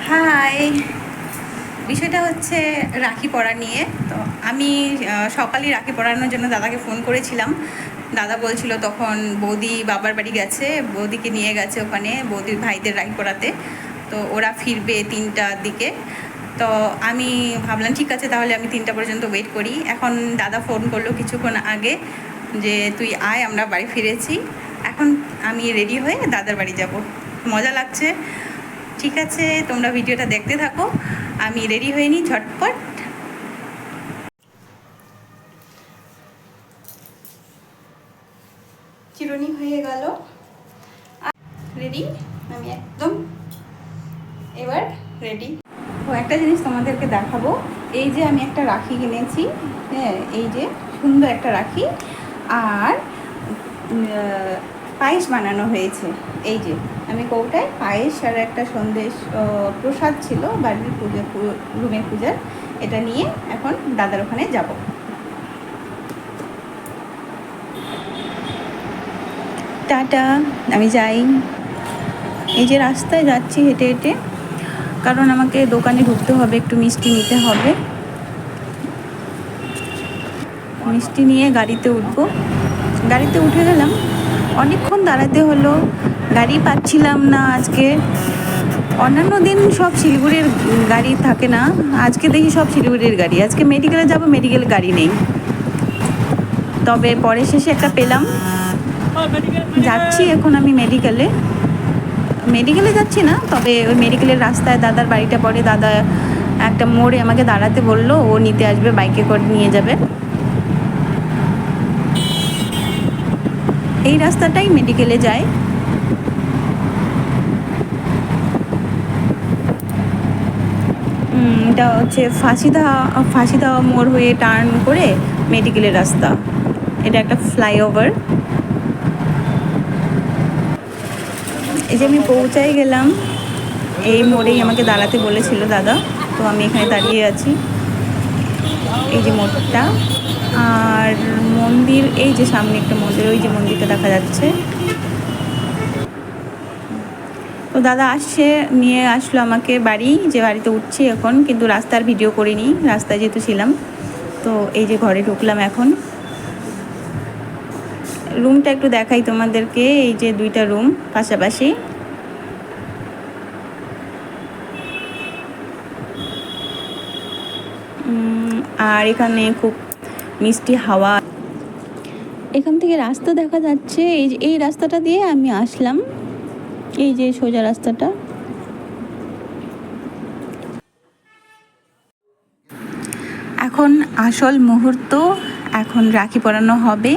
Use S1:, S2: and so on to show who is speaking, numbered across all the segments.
S1: High, বিষয়টা হচ্ছে রাখি পরা নিয়ে। তো আমি সকালেই রাখি পরানোর জন্য দাদাকে ফোন করেছিলাম। দাদা বলছিল তখন বৌদি বাবার বাড়ি গেছে, বৌদিকে নিয়ে গেছে ওখানে বৌদির ভাইদের রাখি পরাতে। তো ওরা ফিরবে 3টার দিকে। তো আমি ভাবলাম ঠিক আছে, তাহলে আমি 3টা পর্যন্ত ওয়েট করি। এখন দাদা ফোন করলো কিছুক্ষণ আগে যে তুই আয়, আমরা বাড়ি ফিরেছি। এখন আমি রেডি হয়ে দাদার বাড়ি যাব। মজা লাগছে। ঠিক আছে, তোমরা ভিডিওটা দেখতে থাকো। আমি রেডি হয়ে নিই ঝটপট। চিরুনি হয়ে গেল, রেডি। আমি একদম এবার রেডি। তো একটা জিনিস তোমাদেরকে দেখাবো। এই যে আমি একটা রাখি কিনেছি, হ্যাঁ, এই যে সুন্দর একটা রাখি। আর পায়েস বানানো হয়েছে। এই যে আমি কৌটায় পায়েস আর একটা সন্দেশ প্রসাদ ছিল বাড়ির রুমের পূজার। এটা নিয়ে এখন দাদার ওখানে যাব। টাটা, আমি যাই। এই যে রাস্তায় যাচ্ছি হেঁটে হেঁটে, কারণ আমাকে দোকানে ঢুকতে হবে, একটু মিষ্টি নিতে হবে। মিষ্টি নিয়ে গাড়িতে উঠবো। গাড়িতে উঠে গেলাম, অনেকক্ষণ দাঁড়াতে হলো, গাড়ি পাচ্ছিলাম না আজকে। অন্যান্য দিন সব শিলিগুড়ির গাড়ি থাকে না, আজকে দেখি সব শিলিগুড়ির গাড়ি। আজকে মেডিকেলে যাব, মেডিকেল গাড়ি নেই। তবে পরে শেষে একটা পেলাম। যাচ্ছি এখন আমি মেডিকেলে যাচ্ছি না, তবে ওই মেডিকেলের রাস্তায় দাদার বাড়িটা পড়ে। দাদা একটা মোড়ে আমাকে দাঁড়াতে বললো, ও নিতে আসবে, বাইকে করে নিয়ে যাবে। এই রাস্তাটাই মেডিকেলে যায়। এটা হচ্ছে ফাঁসিদা মোড় হয়ে টার্ন করে মেডিকেলের রাস্তা। এটা একটা ফ্লাইওভার। এই যে আমি পৌঁছাই গেলাম, এই মোড়েই আমাকে দাঁড়াতে বলেছিল দাদা। তো আমি এখানে দাঁড়িয়ে আছি। এই যে মোড়টা, আর মন্দির, এই যে সামনে একটা মন্দির, ওই যে মন্দিরটা দেখা যাচ্ছে। তো দাদা নিয়ে আসলো আমাকে বাড়ি, যে বাড়িতে উঠছি এখন, কিন্তু রাস্তার ভিডিও করিনি, রাস্তায় যেহেতু ছিলাম। তো এই যে ঘরে ঢুকলাম এখন। রুমটা একটু দেখাই তোমাদেরকে। এই যে 2টা রুম পাশাপাশি। আর এখানে খুব মিষ্টি হাওয়া। এখান থেকে রাস্তা দেখা যাচ্ছে, এই রাস্তাটা দিয়ে আমি আসলাম, এই যে সোজা রাস্তাটা। এখন আসল মুহূর্ত, এখন রাখি পরানো হবে।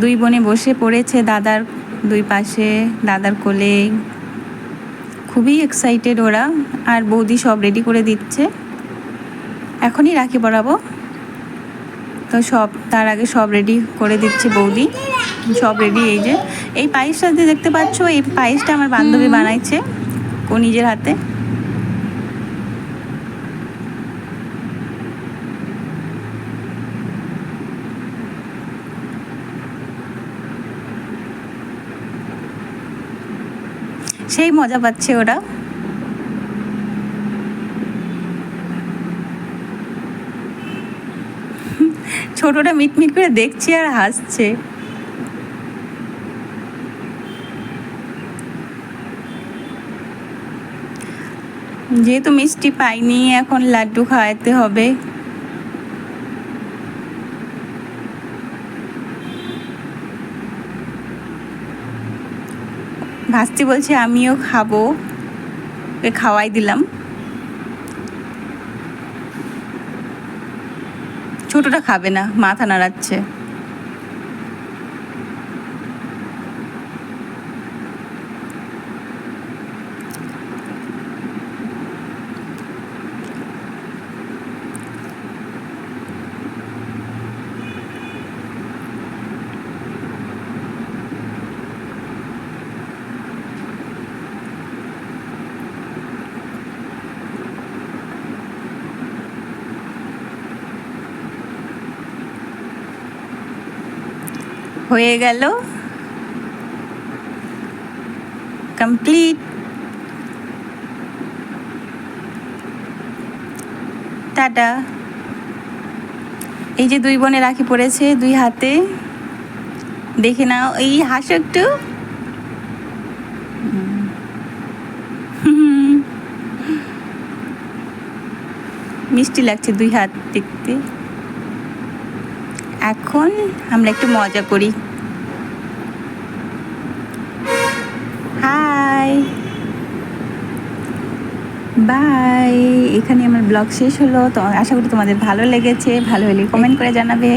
S1: 2 বোনে বসে পড়েছে দাদার 2 পাশে, দাদার কোলে। খুবই এক্সাইটেড ওরা, আর বৌদি সব রেডি করে দিচ্ছে। এখনই রাখি পরাবো, তো তার আগে সব রেডি করে দিচ্ছে বৌদি। সব রেডি। এই যে এই পায়েসটা যে দেখতে পাচ্ছ, এই পায়েসটা আমার বান্ধবী বানাইছে ও নিজের হাতে। সেই মজা পাচ্ছে ওরা। ছোটটা মিটমিট করে দেখছে আর হাসছে। যেহেতু মিষ্টি পাইনি, এখন লাড্ডু খাওয়াতে হবে। ভাস্তি বলছে আমিও খাবো, খাওয়াই দিলাম। ছোটটা খাবে না, মাথা নাড়াচ্ছে। হয়ে গেল, কমপ্লিট। টাটা। এই যে দুই বোনে রাখি পড়েছে দুই হাতে, দেখে নাও, এই হাসো একটু। মিষ্টি লাগছে দুই হাত দেখতে। এখন আমরা একটু মজা করি। Hi, bye. এখানে আমার ব্লগ শেষ হলো। তো আশা করি তোমাদের ভালো লেগেছে, ভালো হলে কমেন্ট করে জানাবে।